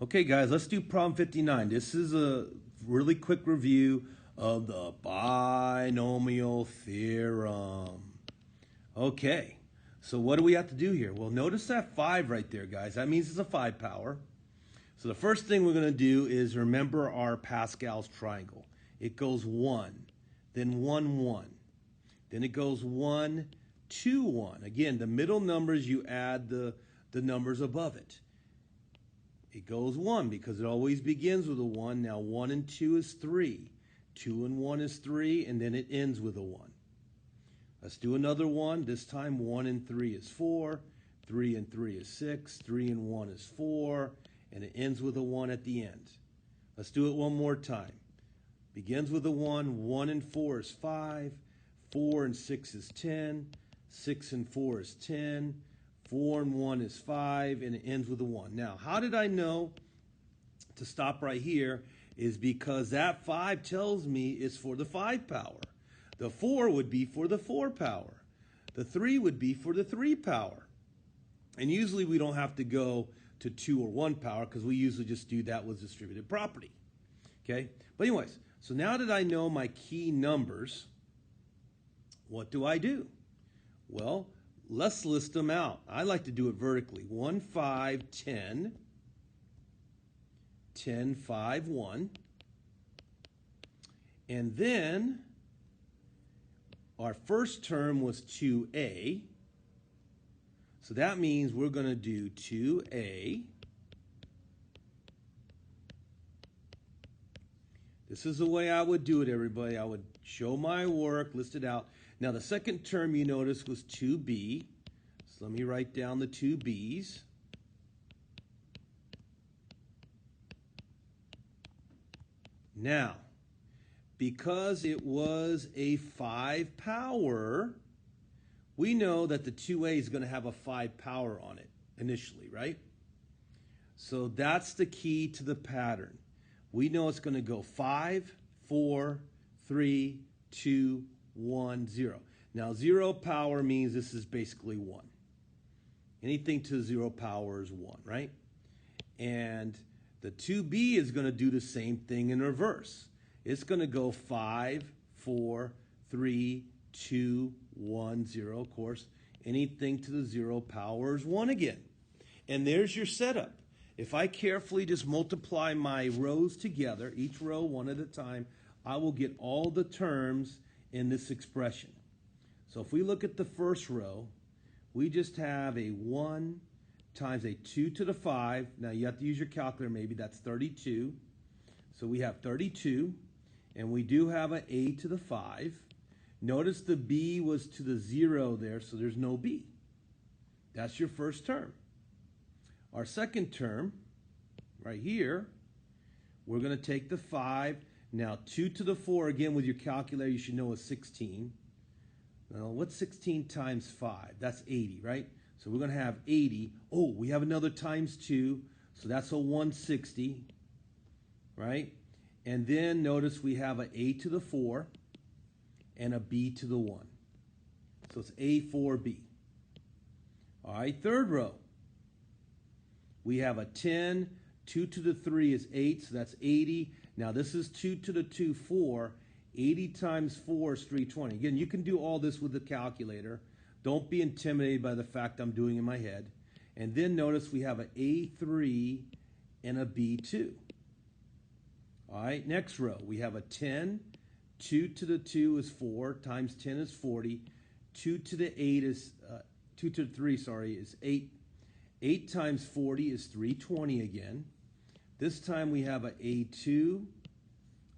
Okay, guys, let's do problem 59. This is a really quick review of the binomial theorem. Okay, so what do we have to do here? Well, notice that 5 right there, guys. That means it's a 5 power. So the first thing we're going to do is remember our Pascal's triangle. It goes 1, then 1, 1. Then it goes 1, 2, 1. Again, the middle numbers, you add the numbers above it. It goes 1 because it always begins with a 1. Now 1 and 2 is 3. 2 and 1 is 3, and then it ends with a 1. Let's do another one. This time 1 and 3 is 4. 3 and 3 is 6. 3 and 1 is 4. And it ends with a 1 at the end. Let's do it one more time. Begins with a 1. 1 and 4 is 5. 4 and 6 is 10. 6 and 4 is 10. 4 and 1 is 5, and it ends with a 1. Now, how did I know to stop right here? Is because that 5 tells me it's for the 5 power. The 4 would be for the 4 power. The 3 would be for the 3 power. And usually we don't have to go to 2 or 1 power because we usually just do that with distributive property. Okay? But anyways, so now that I know my key numbers, what do I do? Well, let's list them out. I like to do it vertically. 1, 5, 10. 10, 5, 1. And then our first term was 2a. So that means we're going to do 2a. This is the way I would do it, everybody. I would show my work, list it out. Now, the second term you notice was 2b. So let me write down the 2b's. Now, because it was a 5 power, we know that the 2a is going to have a 5 power on it initially, right? So that's the key to the pattern. We know it's going to go 5, 4, 3, 2, 1, 0. Now, 0 power means this is basically 1. Anything to 0 power is 1, right? And the 2b is going to do the same thing in reverse. It's going to go 5, 4, 3, 2, 1, 0. Of course, anything to the 0 power is 1 again. And there's your setup. If I carefully just multiply my rows together, each row one at a time, I will get all the terms in this expression. So if we look at the first row, we just have a 1 times a 2 to the 5. Now you have to use your calculator maybe. That's 32. So we have 32. And we do have an a to the 5. Notice the b was to the 0 there, so there's no b. That's your first term. Our second term, right here, we're going to take the 5. Now, 2 to the 4, again, with your calculator, you should know is 16. Now, what's 16 times 5? That's 80, right? So we're going to have 80. Oh, we have another times 2, so that's a 160, right? And then notice we have an a to the 4 and a b to the 1. So it's a4b. All right, third row. We have a 10. 2 to the 3 is 8, so that's 80. Now this is 2 to the 2, 4. 80 times 4 is 320. Again, you can do all this with the calculator. Don't be intimidated by the fact I'm doing it in my head. And then notice we have an A3 and a B2. All right, next row. We have a 10. 2 to the 2 is 4 times 10 is 40. 2 to the 8 is 2 to the 3, sorry, is 8. 8 times 40 is 320 again. This time we have a A2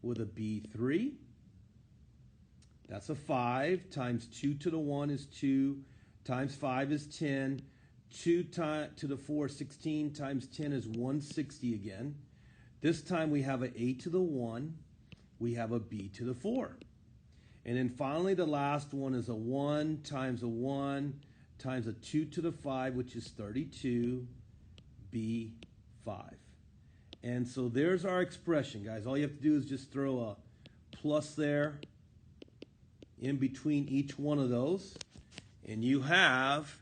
with a B3. That's a 5 times 2 to the 1 is 2 times 5 is 10. 2 to the 4 is 16 times 10 is 160 again. This time we have an a to the 1. We have a b to the 4. And then finally the last one is a 1 times a 1 times a 2 to the 5, which is 32, b5. And so there's our expression, guys. All you have to do is just throw a plus there in between each one of those, and you have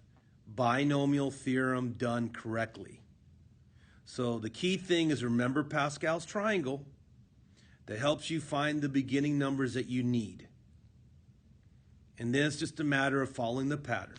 binomial theorem done correctly. So the key thing is remember Pascal's triangle that helps you find the beginning numbers that you need. And then it's just a matter of following the pattern.